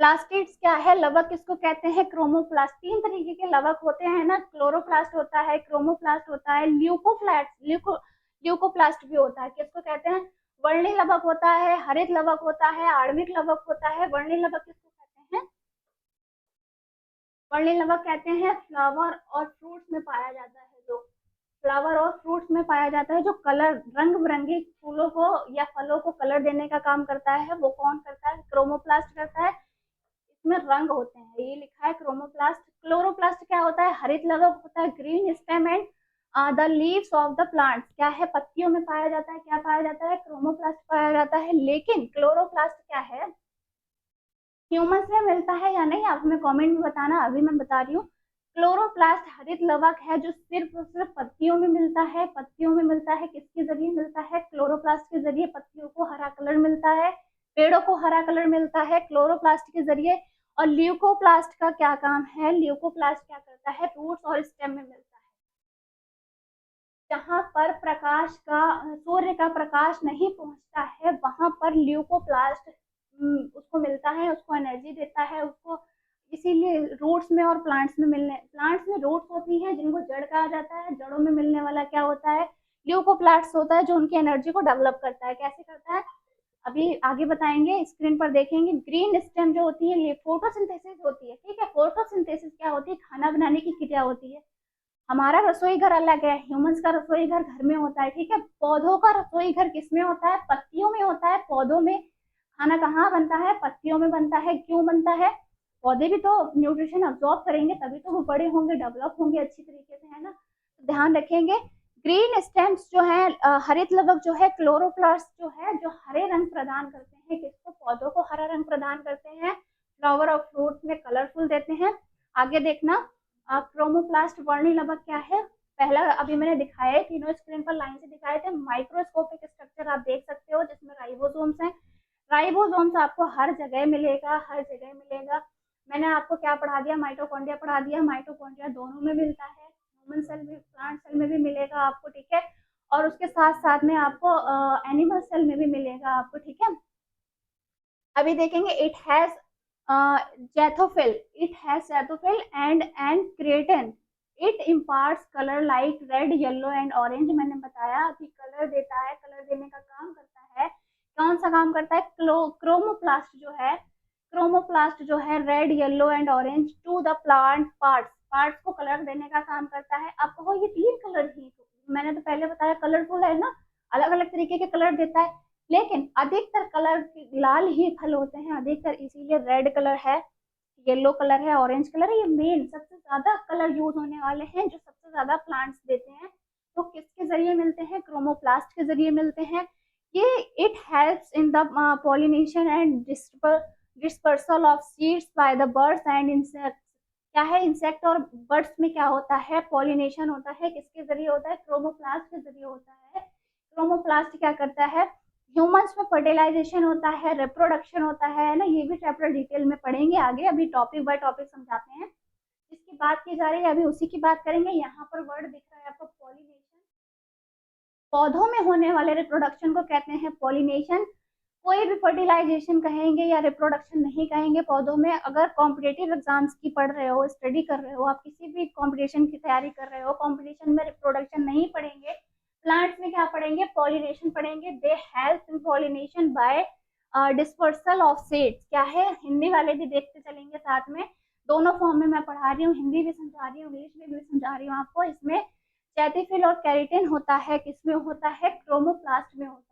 प्लास्टिड्स क्या है? लवक किसको कहते हैं? क्रोमोप्लास्ट। 3 तरीके के लवक होते हैं ना, क्लोरोप्लास्ट होता है, क्रोमोप्लास्ट होता है, ल्यूकोप्लास्ट भी होता है। किसको कहते हैं? वर्णी लवक होता है, हरित लवक होता है, आणविक लवक होता है। वर्णी लवक किसको कहते हैं? वर्णी लवक कहते हैं फ्लावर और फ्रूट्स में पाया जाता है, जो फ्लावर और फ्रूट्स में पाया जाता है, जो कलर, रंग बिरंगी फूलों को या फलों को कलर देने का काम करता है, वो कौन करता है? क्रोमोप्लास्ट करता है। इसमें रंग होते हैं, ये लिखा है क्रोमोप्लास्ट। क्लोरोप्लास्ट क्या होता है? हरित लवक होता है, green stem and the leaves of the plants. क्या है? पत्तियों में पाया जाता है। क्या पाया जाता है? क्रोमोप्लास्ट पाया जाता है। लेकिन क्लोरोप्लास्ट क्या है, ह्यूमंस में मिलता है या नहीं, आप हमें कमेंट में बताना, अभी मैं बता रही हूँ। क्लोरोप्लास्ट हरित लवक है जो सिर्फ और सिर्फ पत्तियों में मिलता है। पत्तियों में मिलता है, किसके जरिए मिलता है? क्लोरोप्लास्ट के जरिए पत्तियों को हरा कलर मिलता है, पेड़ों को हरा कलर मिलता है क्लोरोप्लास्ट के जरिए। और ल्यूकोप्लास्ट का क्या काम है? ल्यूकोप्लास्ट क्या करता है? रूट्स और स्टेम में मिलता है। जहां पर प्रकाश का, सूर्य का प्रकाश नहीं पहुंचता है, वहां पर ल्यूकोप्लास्ट उसको मिलता है, उसको एनर्जी देता है उसको। इसीलिए रूट्स में और प्लांट्स में प्लांट्स में रूट्स होती हैं जिनको जड़ कहा जाता है, जड़ों में मिलने वाला क्या होता है? ल्यूकोप्लास्ट होता है जो उनकी एनर्जी को डेवलप करता है। कैसे करता है अभी आगे बताएंगे, स्क्रीन पर देखेंगे। ग्रीन स्टेम जो होती है ये फोटोसिंथेसिस होती है, ठीक है। फोटोसिंथेसिस क्या होती है? खाना बनाने की क्रिया होती है। हमारा रसोई घर अलग है, ह्यूमंस का रसोई घर घर में होता है, ठीक है। पौधों का रसोई घर किसमें होता है? पत्तियों में होता है। पौधों में खाना कहाँ बनता है? पत्तियों में बनता है। क्यों बनता है? पौधे भी तो न्यूट्रिशन अब्सॉर्ब करेंगे तभी तो वो बड़े होंगे, डेवलप होंगे अच्छी तरीके से, है ना। तो ध्यान रखेंगे। ग्रीन स्टेम्स जो है, हरित लवक जो है, क्लोरोप्लास्ट जो है, जो हरे रंग प्रदान करते हैं। किसको? पौधों को हरा रंग प्रदान करते हैं। फ्लावर और फ्रूट में कलरफुल देते हैं। आगे देखना, क्रोमोप्लास्ट वर्णिलवक क्या है? पहला अभी मैंने दिखाया है, तीनों स्क्रीन पर लाइन से दिखाए थे। माइक्रोस्कोपिक स्ट्रक्चर आप देख सकते हो जिसमें राइबोसोम्स हैं। राइबोसोम्स आपको हर जगह मिलेगा, हर जगह मिलेगा। मैंने आपको क्या पढ़ा दिया? माइटोकॉन्ड्रिया पढ़ा दिया। माइटोकॉन्ड्रिया दोनों में मिलता है, ह्यूमन सेल में, प्लांट सेल में भी मिलेगा आपको, ठीक है। और उसके साथ साथ में आपको एनिमल सेल में भी मिलेगा आपको, ठीक है। अभी देखेंगे, it has xanthophyll, it has xanthophyll and creatine. It imparts colour like red, yellow and orange. मैंने बताया कि कलर देता है, कलर देने का काम करता है। कौन सा काम करता है? क्रोमोप्लास्ट जो है, क्रोमोप्लास्ट जो है red, yellow and orange to the plant parts, parts को कलर देने का काम करता है। आप कहो ये तीन कलर ही, मैंने तो पहले बताया कलरफुल है ना, अलग अलग तरीके के कलर देता है। लेकिन अधिकतर कलर लाल ही फल होते हैं अधिकतर, इसीलिए रेड कलर है, येलो कलर है, ऑरेंज कलर है। ये मेन सबसे ज्यादा कलर यूज होने वाले हैं जो सबसे ज्यादा प्लांट्स देते हैं। तो किसके जरिए मिलते हैं? क्रोमोप्लास्ट के जरिए मिलते हैं ये। It helps in the pollination and dispersal of seeds by the birds and insects. क्या है? इंसेक्ट और बर्ड्स में क्या होता है? पॉलिनेशन होता है। किसके जरिए होता है? क्रोमोप्लास्ट के जरिए होता है। क्रोमोप्लास्ट क्या करता है? ह्यूमंस में फर्टिलाइजेशन होता है, रिप्रोडक्शन होता है ना। ये भी चैप्टर डिटेल में पढ़ेंगे आगे, अभी टॉपिक बाय टॉपिक समझाते हैं। जिसकी बात की जा रही है अभी उसी की बात करेंगे। यहाँ पर वर्ड दिख रहा है आपको पॉलिनेशन। पौधों में होने वाले रिप्रोडक्शन को कहते हैं पॉलिनेशन। कोई भी फर्टिलाइजेशन कहेंगे या रिप्रोडक्शन नहीं कहेंगे पौधों में। अगर कॉम्पिटेटिव एग्जाम्स की पढ़ रहे हो, स्टडी कर रहे हो, आप किसी भी कॉम्पिटिशन की तैयारी कर रहे हो, कॉम्पिटिशन में रिप्रोडक्शन नहीं पढ़ेंगे, प्लांट्स में क्या पढ़ेंगे? पॉलिनेशन पढ़ेंगे। They help in pollination by dispersal of seeds. क्या है? हिंदी वाले भी देखते चलेंगे साथ में, दोनों फॉर्म में मैं पढ़ा रही हूँ, हिंदी भी समझा रही हूँ, इंग्लिश में भी समझा रही हूँ आपको। इसमें जैथिफिल और कैरिटिन होता है। किसमें होता है? क्रोमोप्लास्ट में होता है।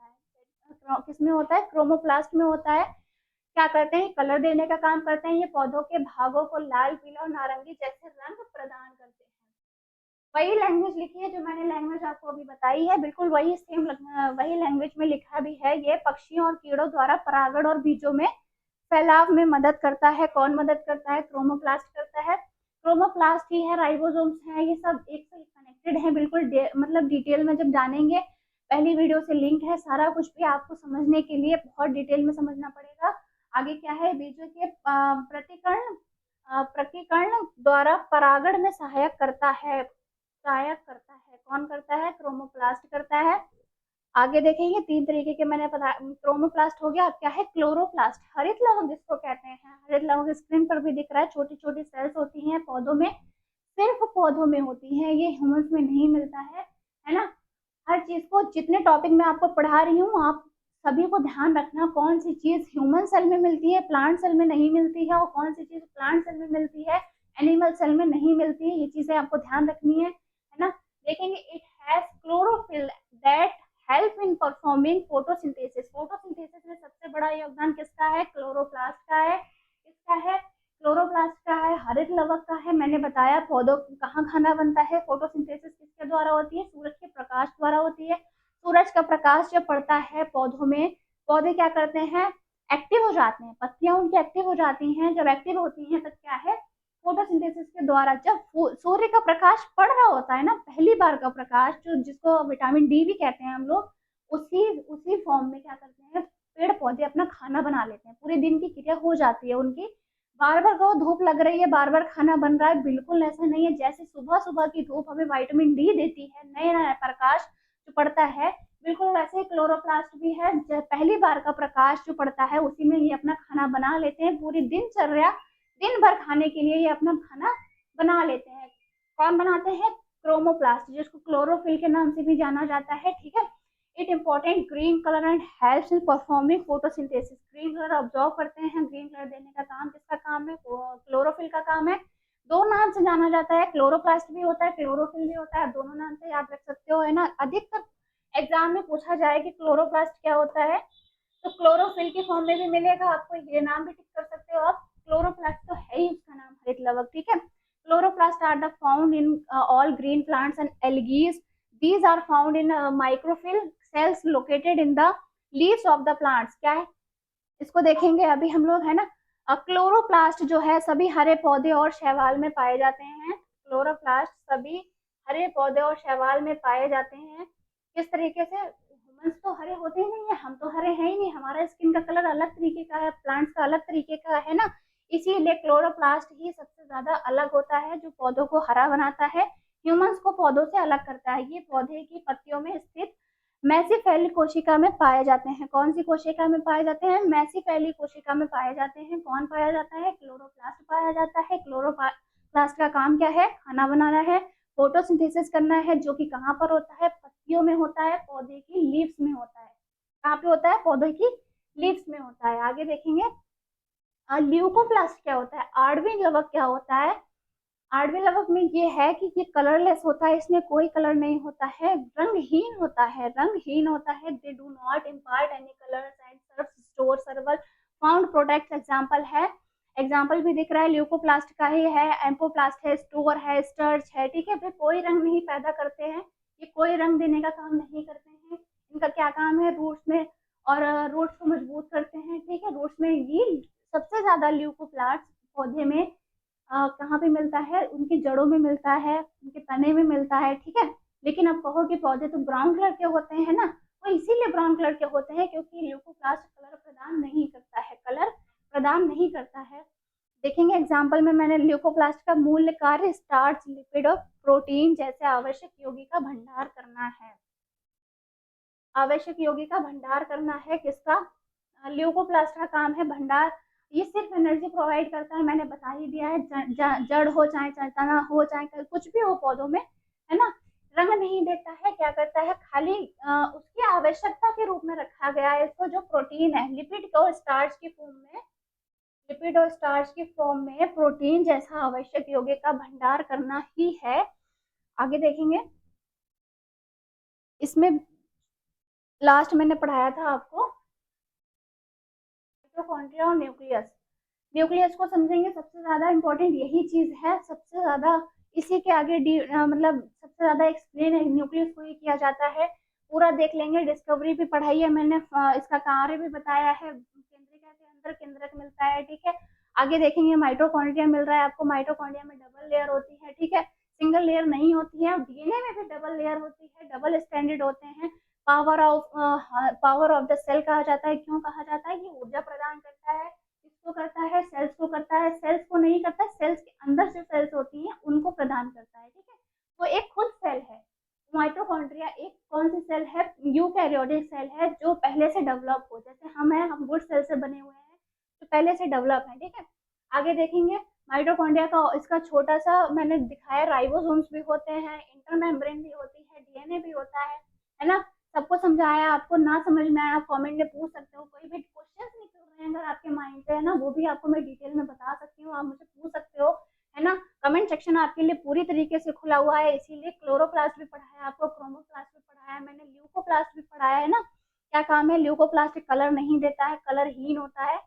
किसमें होता है? क्रोमोप्लास्ट में होता है। क्या करते हैं? कलर देने का काम करते हैं। ये पौधों के भागों को लाल, पीला और नारंगी जैसे रंग प्रदान करते हैं। वही लैंग्वेज लिखी है जो मैंने लैंग्वेज आपको अभी बताई है, बिल्कुल वही सेम वही लैंग्वेज में लिखा भी है। ये पक्षियों और कीड़ों द्वारा परागण और बीजों में फैलाव में मदद करता है। कौन मदद करता है? क्रोमोप्लास्ट करता है। क्रोमोप्लास्ट ही है, राइबोसोम्स है, ये सब एक से कनेक्टेड है बिल्कुल। मतलब डिटेल में जब जानेंगे, पहली वीडियो से लिंक है, सारा कुछ भी आपको समझने के लिए बहुत डिटेल में समझना पड़ेगा। आगे क्या है? बीजों के प्रतिकर्ण द्वारा परागण में सहायक करता है, सहायक करता है। कौन करता है? क्रोमोप्लास्ट करता है। आगे देखेंगे, तीन तरीके के मैंने पता। क्रोमोप्लास्ट हो गया। अब क्या है? क्लोरोप्लास्ट, हरित लवक जिसको कहते हैं। हरित लवक स्क्रीन पर भी दिख रहा है, छोटी छोटी सेल्स होती हैं पौधों में, सिर्फ पौधों में होती हैं, ये ह्यूमंस में नहीं मिलता है ना। हर चीज को, जितने टॉपिक मैं आपको पढ़ा रही हूँ, आप सभी को ध्यान रखना कौन सी चीज ह्यूमन सेल में मिलती है, प्लांट सेल में नहीं मिलती है, और कौन सी चीज प्लांट सेल में मिलती है, एनिमल सेल में नहीं मिलती है। ये चीजें आपको ध्यान रखनी है ना। देखेंगे, it has chlorophyll that help in performing photosynthesis. Photosynthesis में सबसे बड़ा योगदान किसका है? क्लोरोप्लास्ट का है। किसका है? क्लोरोप्लास्ट का है, हरित लवक का है। मैंने बताया पौधों कहाँ खाना बनता है, फोटोसिंथेसिस किसके द्वारा होती है? सूरज के प्रकाश द्वारा होती है। सूरज का प्रकाश जब पड़ता है पौधों में, पौधे क्या करते हैं? एक्टिव हो जाते हैं, पत्तियां उनकी एक्टिव हो जाती हैं। जब एक्टिव होती हैं तब क्या है? फोटोसिंथेसिस के द्वारा जब सूर्य का प्रकाश पड़ रहा होता है ना, पहली बार का प्रकाश, जो जिसको विटामिन डी भी कहते हैं हम लोग, उसी उसी फॉर्म में क्या करते हैं, पेड़ पौधे अपना खाना बना लेते हैं। पूरे दिन की क्रिया हो जाती है उनकी। बार बार कहो धूप लग रही है, बार बार खाना बन रहा है, बिल्कुल ऐसा नहीं है। जैसे सुबह सुबह की धूप हमें विटामिन डी देती है, नया नया प्रकाश जो पड़ता है, बिल्कुल वैसे ही क्लोरोप्लास्ट भी है। पहली बार का प्रकाश जो पड़ता है उसी में ये अपना खाना बना लेते हैं। पूरी दिनचर्या, दिन भर खाने के लिए ये अपना खाना बना लेते हैं। कौन बनाते हैं? क्रोमोप्लास्ट, जिसको क्लोरोफिल के नाम से भी जाना जाता है, ठीक है। It important green colour and helps in performing photosynthesis. Green colour observe करते हैं। ग्रीन कलर देने का काम किसका काम है? क्लोरोफिल का काम है। दो नाम से जाना जाता है, क्लोरोप्लास्ट भी होता है, क्लोरोफिल भी होता है, दोनों नाम से याद रख सकते हो, है ना। अधिकतर एग्जाम में पूछा जाए कि क्लोरोप्लास्ट क्या होता है, तो क्लोरोफिल के फॉर्म में भी मिलेगा आपको, ये नाम भी टिक कर सकते हो आप। क्लोरोप्लास्ट तो है ही उसका नाम, हरित लवक, ठीक है। Chloroplast are the found in all green plants and algae. These are found in microphil cells located in the leaves of the plants। क्या है, इसको देखेंगे अभी हम लोग, है ना। क्लोरोप्लास्ट जो है सभी हरे पौधे और शैवाल में पाए जाते हैं। क्लोरोप्लास्ट सभी हरे पौधे और शैवाल में पाए जाते हैं। किस तरीके से? ह्यूमंस तो हरे होते ही नहीं है, हम तो हरे हैं ही नहीं, हमारा स्किन का कलर अलग तरीके का है, प्लांट्स का अलग तरीके का है ना। इसीलिए क्लोरोप्लास्ट ही सबसे ज्यादा अलग होता है, जो पौधों को हरा बनाता है, ह्यूमंस को पौधों से अलग करता है। ये पौधे की पत्तियों में स्थित मेसिफेली कोशिका में पाए जाते हैं। कौन सी कोशिका में पाए जाते हैं? मेसिफेली कोशिका में पाए जाते हैं। कौन पाया जाता है? क्लोरोप्लास्ट पाया जाता है। क्लोरोप्लास्ट का काम क्या है? खाना बनाना है, फोटोसिंथेसिस करना है, जो कि कहाँ पर होता है? पत्तियों में होता है, पौधे की लीव्स में होता है। कहाँ पे होता है? पौधे की लीव्स में होता है। आगे देखेंगे ल्यूकोप्लास्ट क्या होता है, आणविक लवक क्या होता है। आणविक लवक में ये है कि ये कलरलेस होता है, इसमें कोई कलर नहीं होता है, रंगहीन होता है, रंगहीन होता है। They do not impart any colours and serve store several found products. Example है, एग्जाम्पल भी दिख रहा है, ल्यूकोप्लास्ट का ही है, एम्पोप्लास्ट है, स्टोर है, स्टर्च है, ठीक है। फिर कोई रंग नहीं पैदा करते हैं, ये कोई रंग देने का काम नहीं करते हैं। इनका क्या काम है? रूट्स में, और रूट्स को मजबूत करते हैं, ठीक है। रूट्स में ये सबसे ज्यादा ल्यूकोप्लास्ट पौधे में कहाँ पे मिलता है? उनकी जड़ों में मिलता है, उनके तने में मिलता है, ठीक है। लेकिन अब कहो कि पौधे तो ब्राउन कलर के होते हैं ना, वो इसीलिए ब्राउन कलर के होते हैं क्योंकि ल्यूकोप्लास्ट कलर प्रदान नहीं करता है, कलर प्रदान नहीं करता है। देखेंगे एग्जाम्पल में, मैंने ल्यूकोप्लास्ट का मूल कार्य स्टार्च, लिपिड और प्रोटीन जैसे आवश्यक यौगिक का भंडार करना है। आवश्यक यौगिक का भंडार करना है किसका? ल्यूकोप्लास्ट का काम है भंडार। ये सिर्फ एनर्जी प्रोवाइड करता है, मैंने बता ही दिया है। जड़ हो चाहे तना हो चाहे कुछ भी हो पौधों में, है ना। रंग नहीं देता है, क्या करता है? खाली उसकी आवश्यकता के रूप में रखा गया है इसको। जो प्रोटीन है, लिपिड और स्टार्च की फॉर्म में, लिपिड और स्टार्च की फॉर्म में प्रोटीन जैसा आवश्यक यौगिक का भंडार करना ही है। आगे देखेंगे, इसमें लास्ट मैंने पढ़ाया था आपको माइटोकॉन्ड्रिया और न्यूक्लियस। न्यूक्लियस को समझेंगे, सबसे ज्यादा इंपॉर्टेंट यही चीज है, सबसे ज्यादा इसी के आगे मतलब सबसे ज्यादा एक्सप्लेन न्यूक्लियस को ही किया जाता है। पूरा देख लेंगे, डिस्कवरी भी पढ़ाई है मैंने, इसका कार्य भी बताया है, केंद्रिका के अंदर केंद्रक मिलता है, ठीक है। आगे देखेंगे माइटोकॉन्ड्रिया मिल रहा है आपको, माइटोकॉन्ड्रिया में डबल लेयर होती है, ठीक है, सिंगल लेयर नहीं होती है। डीएनए में भी डबल लेयर होती है, डबल स्टैंडर्ड होते हैं। पावर ऑफ द सेल कहा जाता है। क्यों कहा जाता है? ये ऊर्जा प्रदान करता है। किसको करता है? सेल्स को करता है। सेल्स को नहीं करता, सेल्स के अंदर जो सेल्स होती हैं उनको प्रदान करता है, ठीक है। वो एक खुद सेल है। माइटोकॉन्ड्रिया एक कौन सी सेल है? यूकैरियोटिक सेल है, जो पहले से डेवलप हो, जैसे हम हैं, हम गुड सेल से बने हुए हैं, तो पहले से डेवलप है, ठीक है। आगे देखेंगे माइटोकॉन्ड्रिया का, इसका छोटा सा मैंने दिखाया, राइबोसोम्स भी होते हैं, इंटरमेम्ब्रेन भी होती है, डीएनए भी होता है ना। सबको समझाया, आपको ना समझ में आया आप कमेंट में पूछ सकते हो, कोई भी क्वेश्चन निकल रहे हैं अगर आपके माइंड से, है ना, वो भी आपको मैं डिटेल में बता सकती हूँ, आप मुझे पूछ सकते हो, है ना। कमेंट सेक्शन आपके लिए पूरी तरीके से खुला हुआ है। इसीलिए क्लोरोप्लास्ट भी पढ़ाया आपको, क्रोमोप्लास्ट भी पढ़ाया है मैंने, ल्यूकोप्लास्ट भी पढ़ाया है ना। क्या काम है? ल्यूकोप्लास्ट कलर नहीं देता है, कलरहीन होता है,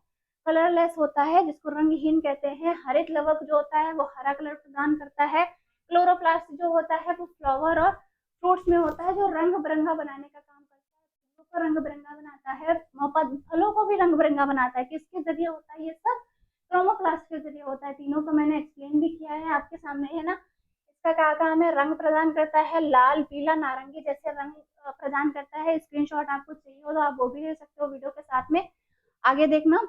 कलरलेस होता है, जिसको रंगहीन कहते हैं। हरित लवक जो होता है वो हरा कलर प्रदान करता है। क्लोरोप्लास्ट जो होता है वो फ्लावर और फ्रूट्स में होता है, जो रंग बिरंगा बनाने का काम करता है, फूलों को रंग बिरंगा बनाता है, फलों को भी रंग बिरंगा बनाता है। किसके जरिए होता है ये सब? क्रोमोप्लास्ट के जरिए होता है। तीनों को मैंने एक्सप्लेन भी किया है आपके सामने, है ना। इसका क्या काम है, रंग प्रदान करता है, लाल पीला नारंगी जैसे रंग प्रदान करता है। स्क्रीनशॉट आपको चाहिए हो तो आप वो भी ले सकते हो वीडियो के साथ में। आगे देखना,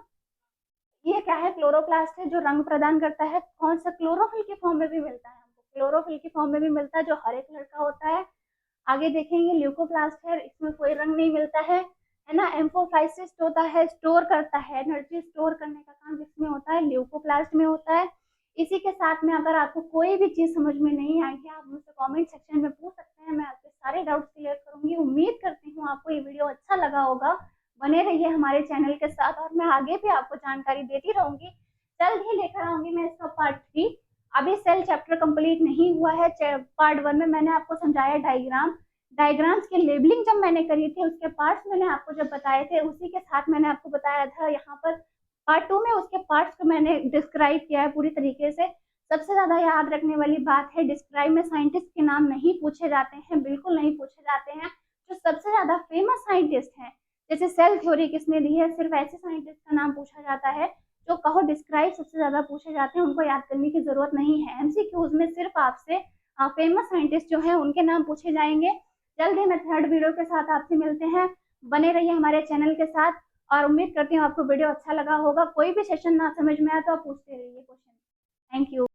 ये क्या है, क्लोरोप्लास्ट है जो रंग प्रदान करता है। कौन सा, क्लोरोफिल के फॉर्म में भी मिलता है हमको, क्लोरोफिल के फॉर्म में भी मिलता है जो हरे कलर का होता है। आगे देखेंगे ल्यूकोप्लास्ट है, इसमें कोई रंग नहीं मिलता है ना। एम्फोफाइसिस्ट होता है, स्टोर करता है, एनर्जी स्टोर करने का काम जिसमें होता है ल्यूकोप्लास्ट में होता है। इसी के साथ में अगर आपको कोई भी चीज समझ में नहीं आई है, आप मुझसे कमेंट सेक्शन में पूछ सकते हैं, मैं आपके सारे डाउट्स क्लियर करूंगी। उम्मीद करती हूँ आपको ये वीडियो अच्छा लगा होगा। बने रहिए हमारे चैनल के साथ और मैं आगे भी आपको जानकारी देती रहूंगी। जल्द ही लेकर आऊंगी मैं इसका पार्ट 3। अभी सेल चैप्टर कंप्लीट नहीं हुआ है। पार्ट 1 में मैंने आपको समझाया डायग्राम्स की लेबलिंग जब मैंने करी थी, उसके पार्ट्स मैंने आपको जब बताए थे, उसी के साथ मैंने आपको बताया था यहाँ पर पार्ट 2 में उसके पार्ट्स को मैंने डिस्क्राइब किया है पूरी तरीके से। सबसे ज्यादा याद रखने वाली बात है, डिस्क्राइब में साइंटिस्ट के नाम नहीं पूछे जाते हैं, बिल्कुल नहीं पूछे जाते हैं। जो सबसे ज्यादा फेमस साइंटिस्ट हैं, जैसे सेल थ्योरी किसने दी है, सिर्फ ऐसे साइंटिस्ट का नाम पूछा जाता है। जो कहो डिस्क्राइब सबसे ज्यादा पूछे जाते हैं, उनको याद करने की जरूरत नहीं है। एमसीक्यूज में सिर्फ आपसे फेमस साइंटिस्ट जो है उनके नाम पूछे जाएंगे। जल्द ही मैं थर्ड वीडियो के साथ आपसे मिलते हैं। बने रहिए हमारे चैनल के साथ और उम्मीद करती हूँ आपको वीडियो अच्छा लगा होगा। कोई भी सेशन ना समझ में आए तो आप पूछते रहिए क्वेश्चन। Thank you.